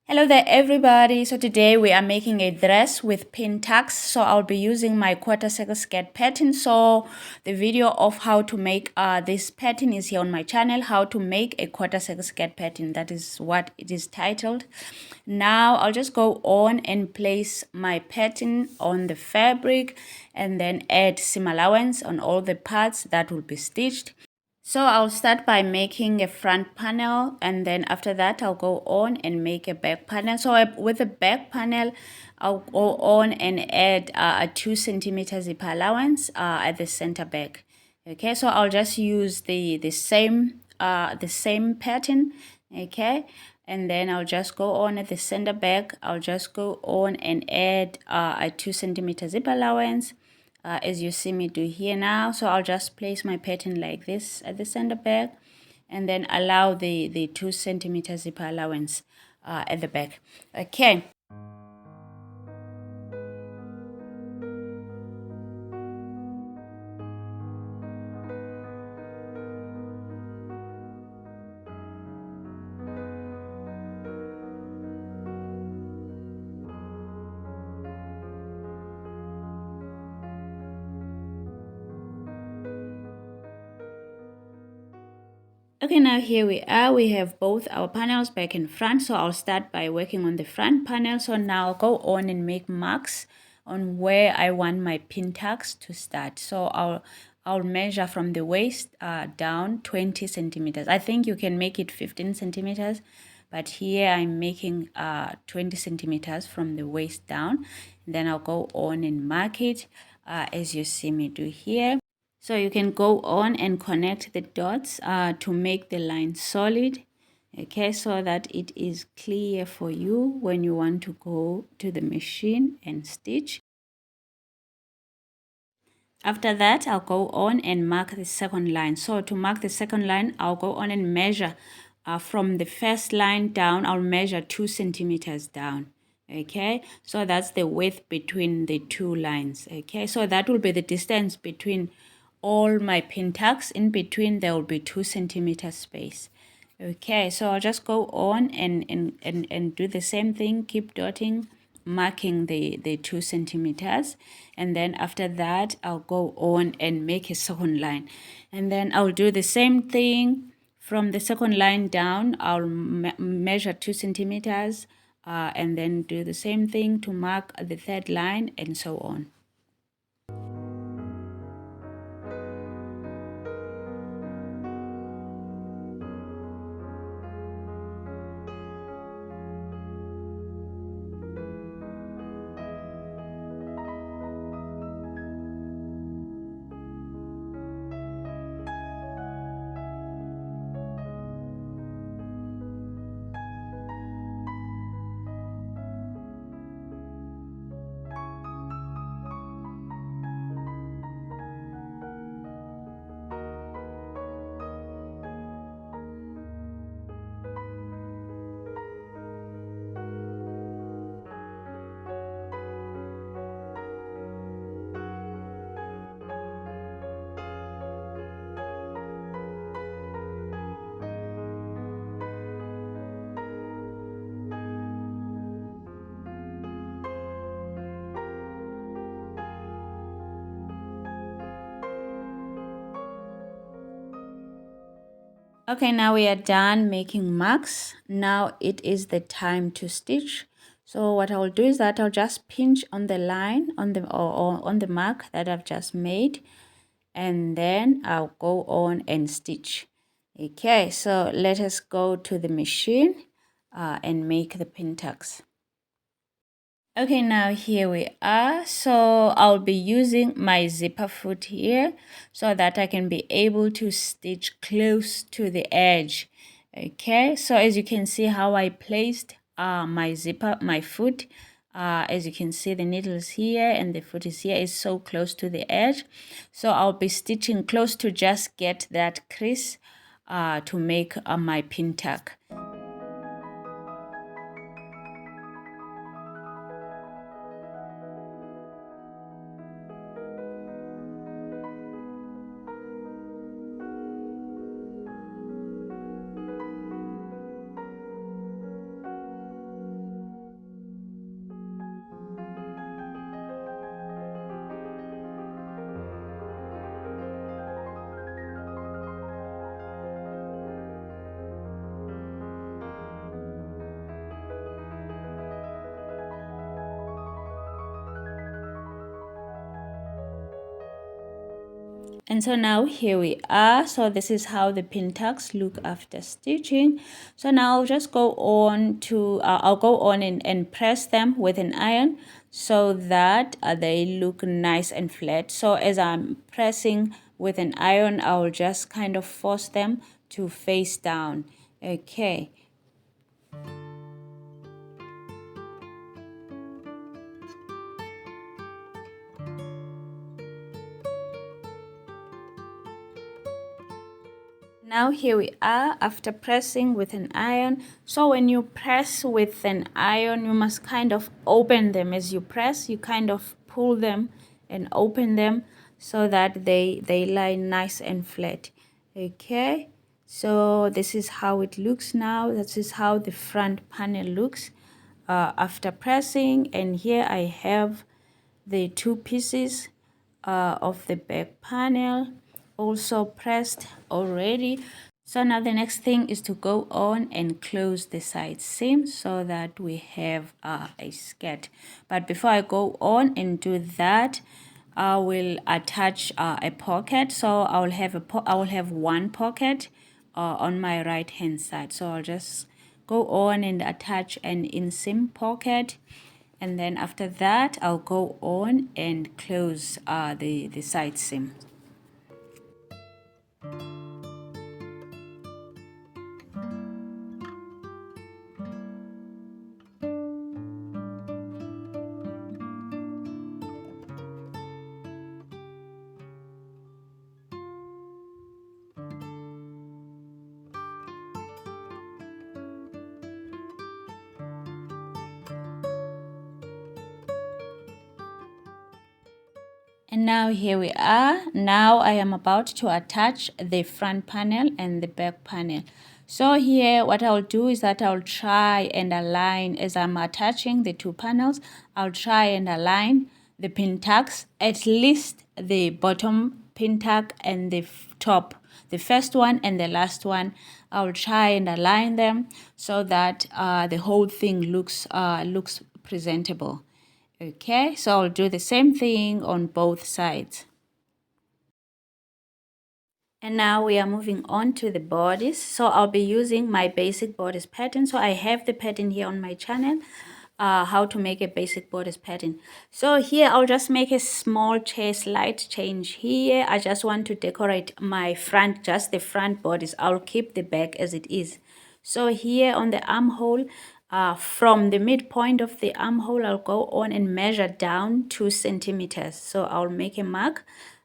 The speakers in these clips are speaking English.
Hello there everybody. So today we are making a dress with pintucks. So I'll be using my quarter circle skirt pattern. So the video of how to make this pattern is here on my channel, how to make a quarter circle skirt pattern. That is what it is titled. Now I'll just go on and place my pattern on the fabric and then add seam allowance on all the parts that will be stitched. So I'll start by making a front panel, and then after that I'll go on and make a back panel. So with the back panel, I'll go on and add a 2 cm zip allowance at the center back. Okay, so I'll just use the same pattern. Okay, and then I'll just go on at the center back. I'll just go on and add a 2 cm zip allowance. As you see me do here now. So I'll just place my pattern like this at the center back and then allow the 2 cm zip allowance at the back. Okay. Okay, now here we are. We have both our panels back and front. So I'll start by working on the front panel. So now I'll go on and make marks on where I want my pintucks to start. So I'll measure from the waist down 20 centimeters. I think you can make it 15 centimeters, but here I'm making 20 centimeters from the waist down. And then I'll go on and mark it as you see me do here. So you can go on and connect the dots to make the line solid, okay, so that it is clear for you when you want to go to the machine and stitch. After that, I'll go on and mark the second line. So to mark the second line, I'll go on and measure from the first line down. I'll measure 2 centimeters down. Okay, so that's the width between the two lines. Okay, so that will be the distance between all my pintucks. In between there will be 2 centimeter space. Okay, so I'll just go on and do the same thing, keep dotting, marking the 2 centimeters, and then after that I'll go on and make a second line, and then I'll do the same thing from the second line down. I'll measure 2 centimeters and then do the same thing to mark the third line, and so on. Okay, now we are done making marks. Now it is the time to stitch. So what I'll do is that I'll just pinch on the line on the or on the mark that I've just made, and then I'll go on and stitch. Okay, so let us go to the machine and make the pintucks. Okay, now here we are. So I'll be using my zipper foot here so that I can be able to stitch close to the edge. Okay, so as you can see how I placed my foot. As you can see, the needle is here and the foot is here, is so close to the edge. So I'll be stitching close to just get that crease to make my pin tuck. And so now here we are. So this is how the pintucks look after stitching. So now I'll just go on to, I'll go on and press them with an iron so that they look nice and flat. So as I'm pressing with an iron, I'll just kind of force them to face down. Okay. Now here we are after pressing with an iron. So when you press with an iron, you must kind of open them. As you press, you kind of pull them and open them so that they lie nice and flat. Okay, so this is how it looks now. This is how the front panel looks after pressing. And here I have the two pieces of the back panel also pressed already. So now the next thing is to go on and close the side seam so that we have a skirt. But before I go on and do that, I will attach a pocket. So I will have one pocket on my right hand side. So I'll just go on and attach an inseam pocket, and then after that I'll go on and close the side seam. And now here we are. Now I am about to attach the front panel and the back panel. So here what I'll do is that I'll try and align, as I'm attaching the two panels, I'll try and align the pintucks, at least the bottom pintuck and the top, the first one and the last one. I'll try and align them so that the whole thing looks presentable. Okay, so I'll do the same thing on both sides. And now we are moving on to the bodice. So I'll be using my basic bodice pattern. So I have the pattern here on my channel, how to make a basic bodice pattern. So here I'll just make a small slight change here. I just want to decorate my front, just the front bodice. I'll keep the back as it is. So here on the armhole, from the midpoint of the armhole, I'll go on and measure down 2 centimeters. So I'll make a mark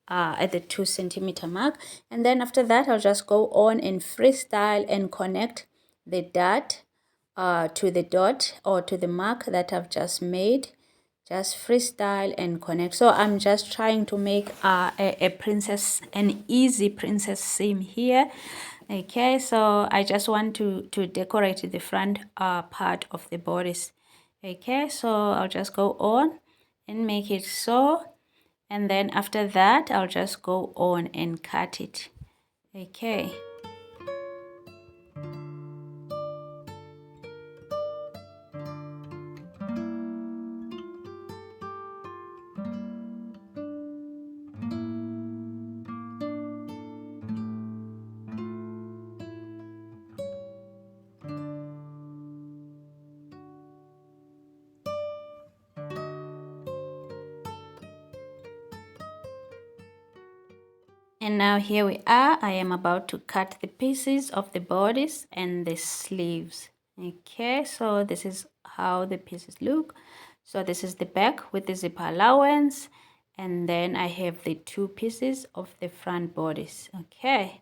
at the 2 centimeter mark, and then after that I'll just go on and freestyle and connect the dot to the dot or to the mark that I've just made. Just freestyle and connect. So I'm just trying to make an easy princess seam here. Okay, so I just want to decorate the front part of the bodice. Okay, so I'll just go on and make it so, and then after that I'll just go on and cut it. Okay. And now here we are. I am about to cut the pieces of the bodice and the sleeves. Okay, so this is how the pieces look. So this is the back with the zipper allowance, and then I have the two pieces of the front bodice. Okay,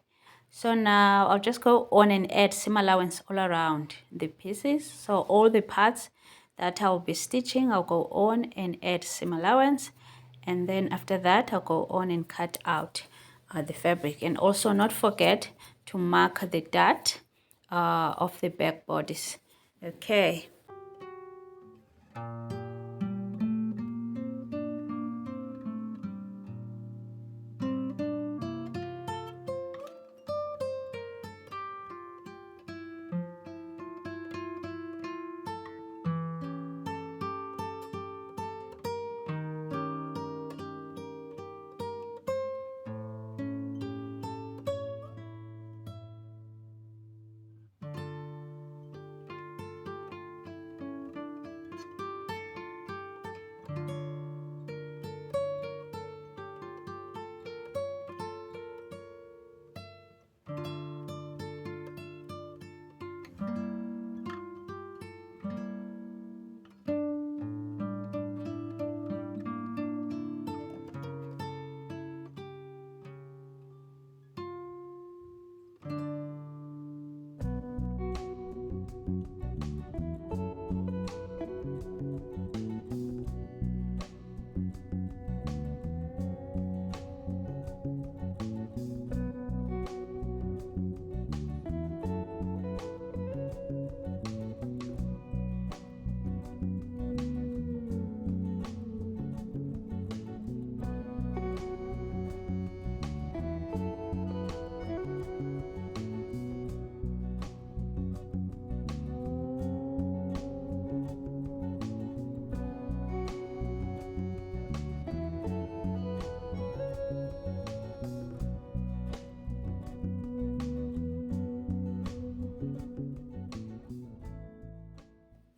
so now I'll just go on and add seam allowance all around the pieces. So all the parts that I'll be stitching, I'll go on and add seam allowance, and then after that I'll go on and cut out the fabric. And also not forget to mark the dot of the back bodice. Okay.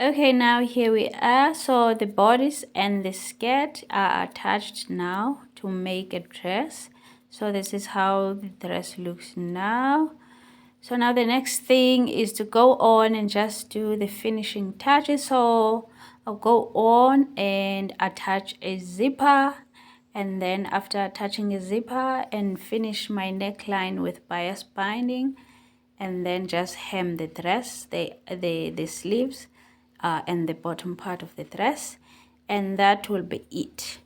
Okay, now here we are. So the bodice and the skirt are attached now to make a dress. So this is how the dress looks now. So now the next thing is to go on and just do the finishing touches. So I'll go on and attach a zipper, and then after attaching a zipper and finish my neckline with bias binding, and then just hem the dress, the sleeves and the bottom part of the dress, and that will be it.